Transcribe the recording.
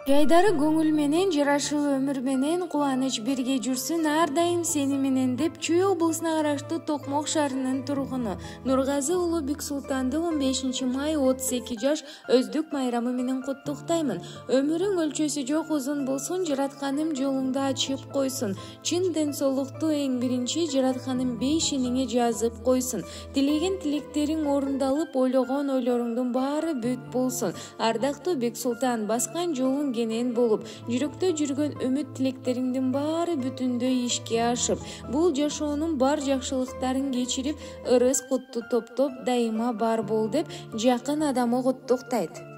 Жайдары көңүл менен, жарашуу өмүр менен, кубаныч бирге жүрсүн, ар дайым сени менен деп Чүй облусуна караштуу Токмок шаарынын тургуну Нургазы уулу Бексултанды 15 май 32 жаш өздүк майрамы менен куттуктаймын. Өмүрүң өлчөсү жок узун болсун, жаратканым жолуңду ачып койсун. Чын ден соолукту эң биринчи жаратканым бейшиниңе жазып койсун. Тилеген тилектериң орундалып, ойлогон ойлоруңдун баары бүт болсун. Ардактуу Бексултан, баскан жолуң кенен болуп, жүрөктө жүргөн үмүт тилектериңдин баары бүтүндөй ишке ашып, бул жашоонун бар жакшылыктарын кечирип, ырыс кутту топтоп дайыма бар бол деп жакын адамы куттуктайт.